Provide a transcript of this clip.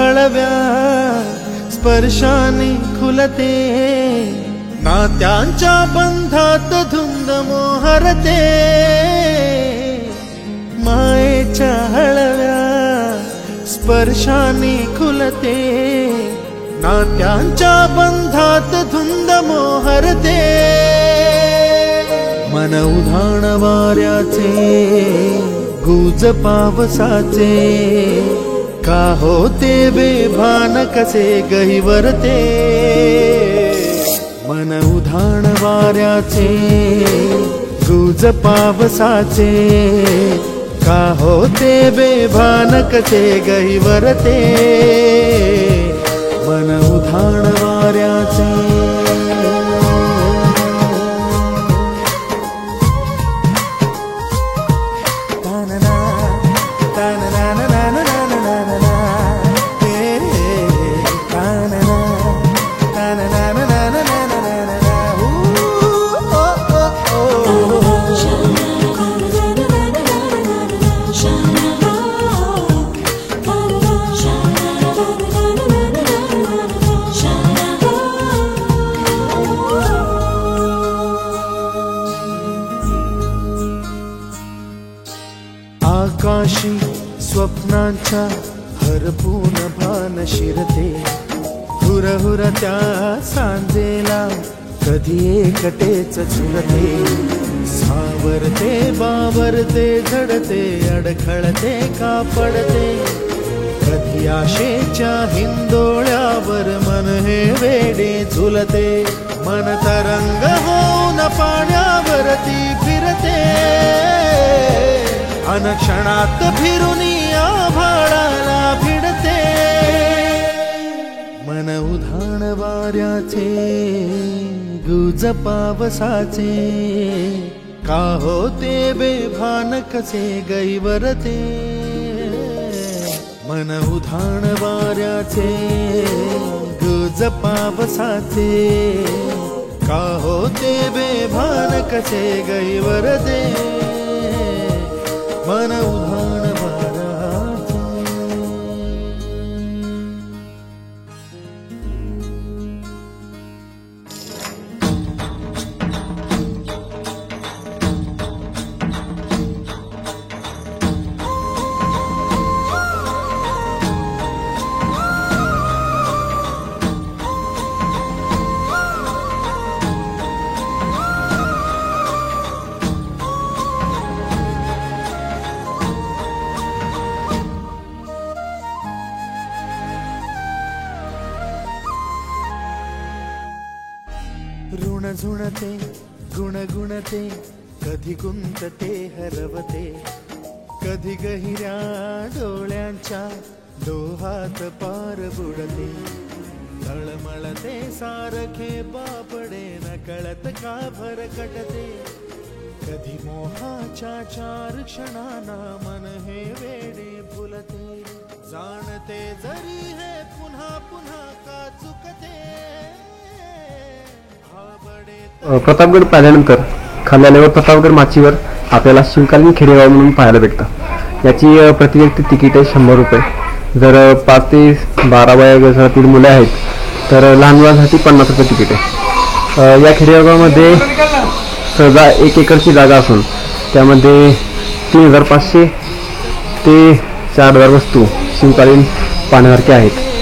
हळव्या स्पर्शाने खुलते, नात्यांच्या बंधात धुंद मोहरते, मायेच्या हळव्या स्पर्शाने खुलते, नात्यांच्या बंधात धुंद मोहरते, मन उधाण वाऱ्याचे गुज पावसाचे, का होते बेभान कसे गहिवरते, मन उधाण वाऱ्याचे गुज पावसाचे, का होते बेभान कसे गहिवरते, मन उधाण वाऱ्याचे। आकाशी स्वप्नांच्या हरपून भान शिरते, हुरहुर त्या सांजेला कधी एकटेच झुलते, सावरते बावरते झडते अडखळते का पडते, कधी आशेच्या हिंदोळ्यावर मन हे वेडे झुलते, मन तरंग होऊन पाण्यावरती फिरते, अनक्षणात फिरुनी आभाळाला भिडते, मन उधाण वाऱ्याचे गुज पावसाचे, का होते बेभान कसे गहिवरते, मन उधाण वाऱ्याचे गुज पावसाचे, का होते बेभान कसे गहिवरते, मन उधाण वाऱ्याचे। ऋण झुणते गुणगुणते, कधी गुंतते हरवते, कधी गहिऱ्या डोळ्यांच्या डोहात पार बुडते, तळमळते सारखे बापडे नकळत का भरकटते, कधी मोहाच्या चार क्षणांना मन हे वेडे फुलते, जाणते जरी हे पुन्हा पुन्हा का चुकते। प्रतापगड पाहिल्यानंतर खांद्यावर प्रतापगड माचीवर आपल्याला शिवकालीन खेडेगाव म्हणून पाहायला भेटतं। याची प्रति व्यक्ती तिकीट आहे 100 रुपये। जर 5 ते 12 वयोगटातील मुले आहेत तर लहान मुलांसाठी 50 रुपये तिकीट आहे। या खेडेगावामध्ये सहजा 1 एकरची जागा असून त्यामध्ये 3500 ते 4000 वस्तू शिवकालीन पाहण्यासारख्या आहेत।